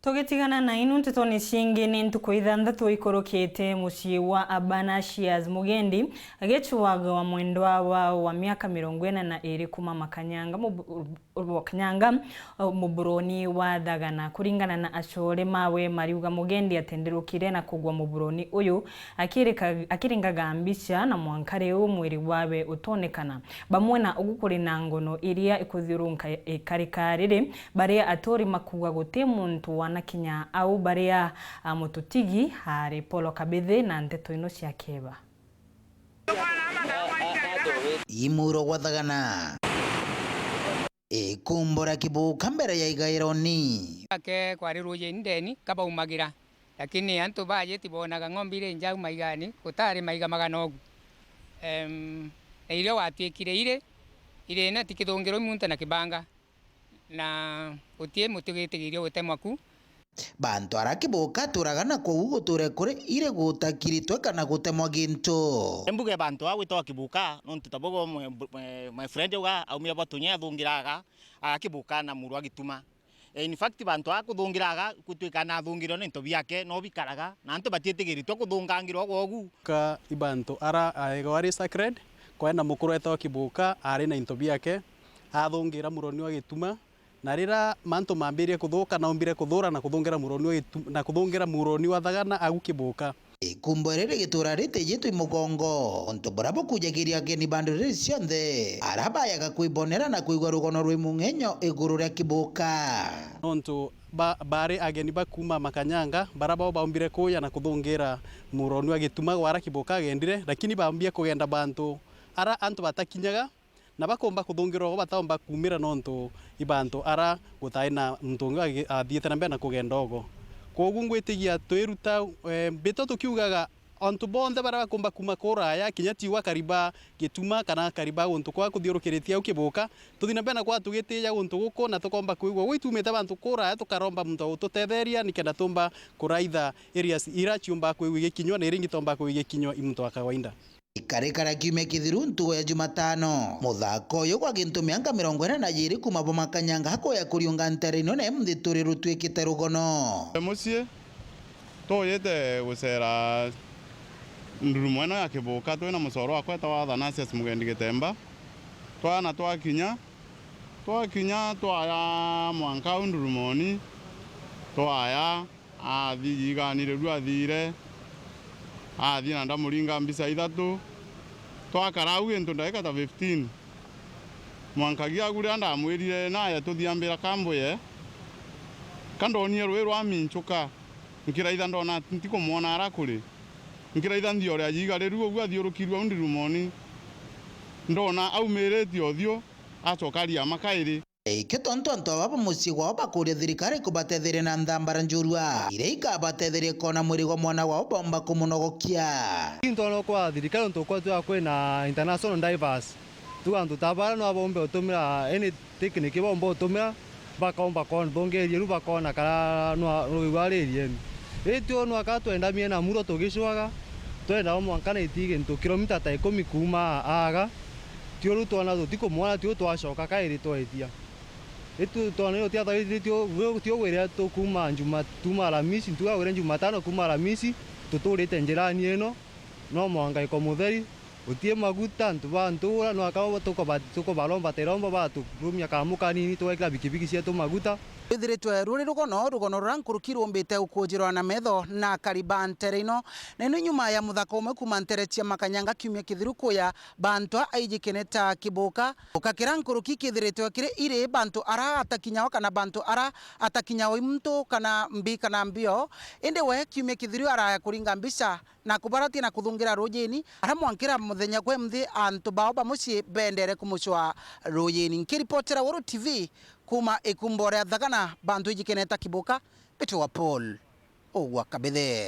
Tugitigana na inu ntitoni ciingi ni ntuku ithanthatu ikorokete mucii wa Abanasias Mugendi agichuwaga wa mwendwa wa miaka 42 kuma Makanyanga muburoni wa Thagana. Kuringana na achore mawe mariuga Mugendi atenderukire na kugwa muburoni uyu akiringaga mbica na mwankare mwiri wawe utonekana bamwe na ugukuri na ngono iria ikuthiurunka ikarikarire baria atori makuga guti muntu wana kinya au baria mututigi hari Polo Kabithe na nteto ino cia keba imuro gwa Thagana kumbora kibuka mbere ya igaironi ake kwari ruje ndeni kaba umagira lakini antu baje tibonaga ngombire njau maigani kutari maiga maganogu ile watiekire ile na tikithongero muntu na kibanga na utie mutugitigire gutemwaku bantu arakibuka turagana ko guture kuri ire gutakiritwe kana gutemwa gintu embuge bantu agwitwa kibuka nontu tabogo my friend uga aumia batunya thungiraga akibuka na muru agituma in fact bantu akuthungiraga gutwikana thungiro nento biake no bikaraga na antu batietegeritwe kuthungangirwa gogu ka ibantu ara aegwari sacred kwenda mukuru etwa kibuka ari na into biake athungira muroni agituma na rira manto mambirie kuthuka na ombire kuthura na kuthungira muroni wa Thagana agukibuka kumborere gitura rite yitu imugongo onto bravo kujagiria geni bandere cionthe arabayaga kwibonera na kuigwa rugono rwi mungenyo iguru ria kibuka onto bare ageni bakuma Makanyanga baraba baombire kuya na kuthungira muroni agituma gwara kibuka agendire lakini baambia kugenda bantu ara antu batakinyaga na bakomba kuthungirwa bataomba kumira nonto ibantu ara gutaina mtunga athiete na mbere na kugenda ogo kogu ngwitigia twiruta beto tukiugaga onto bonde bara bakomba kuma kuraya kinya tiwa kariba gituma kana kariba guntu kwa kuthiurukiritia ukibuka tuthina mbere na kwa tugitiya guntu guko na tukomba kuigwa gwitumite bantu kuraya tukaromba muntu ututetheria nikenda tumba kuraitha areas ira chiumba kuigwa gikinywa na iringi tomba kuigwa gikinywa imuntu akawainda ikarekara kiumia kithiru ntugo ya Jumatano muthako uyu gwa gintu miaka 42 kuma bo Makanyanga hakoya kuriunga nterino na mthituri rutwikite rugono mucie toyete gucera nduru mwena ya kibuka twina mucoro wa kweta wa Abanasias Mugendi Gitemba twana twakinya twaya mwanka ndurumoni twaya athiganire ru athire athi na ndamuringa mbica ithatu twakarau into ndagika ta 15 mwankagia agure ndamwirire naye tuthiambira kambuye kandonie rwi rwa minchuka nkiraitha ndona ntikumwona arakuri nkiraitha ndio ria yigariru ugu athiurukirwe ndirumoni ndona aumirite othio acokaria makairi Kitonto baba muci gwao bakuria thirikari kubatethiria na nthambara njurua ire ikabatethiria kona mwiri gwa mwana wao bomba kumunogokia intono kwa thirikari ntokwa twa kwina international divers tuantu tabara no bombe utumira any technique bombo utumira bakomba kon bongerie ru bakona kara no rwaririe etio no akatwenda miena muro tugicwaga twenda mwankana itige nto kilomita ta 10 kuma aga tio rutona tutikumwona tio twacoka kairi twetia etu toneo tia tio wera to kuma Jumatuma Alhamisi tuga wera Jumatano kuma Alhamisi tuturite njirani eno no mwanga iko mutheri utie maguta ntubantura no akawa tuko balomba teromba batu rumya kamuka nini twekira bikibiki cia tu maguta ithiritwe ruri rugono rankurukirwo mbite ukujirwa na metho na kariba nterino neno nyuma ya muthako umwe kuma ntere cia Makanyanga kiumia kithiru kuya bantu aijikeneta kibuka ukakirankuruki kithiritwe kire ire bantu ara atakinyao kana bantu ara atakinyao imtu kana mbi kana mbio inde we kiumia kithiru ara kuringa mbica na kubarati na kuthungira rujini ara mwankira muthenya kwe mthi antu bao bamuci bendere kumucwa rujini nkiripotera Woro TV kuma ikumbora Thagana bantu ijikeneta kibuka Petro wa Paul Ogwa Kabithe.